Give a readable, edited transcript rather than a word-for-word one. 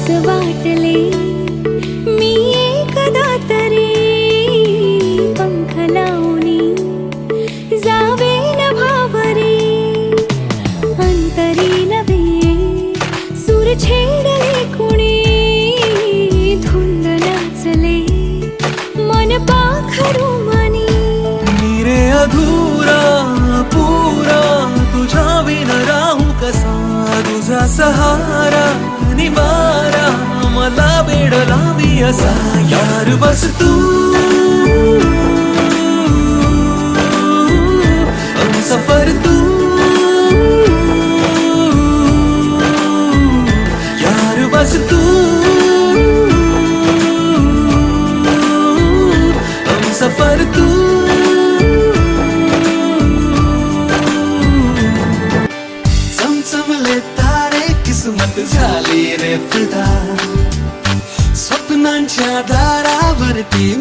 असं वाटले मी एकदा तरी पंख लावणी जावे न भावरे अंतरी नवे सूर छेडले कुणी धुंद नाचले मन पाखरू मनी रे अधुरा पुरा तुझ्या विन राहू कसा तुझा सहारा निवारा मला वेड लावी असा यार बस तू हमसफर तू यार बस तू हमसफर तू चमचमले तारे किस्मत झाली रे फिदा स्वप्नांच्या दारावरती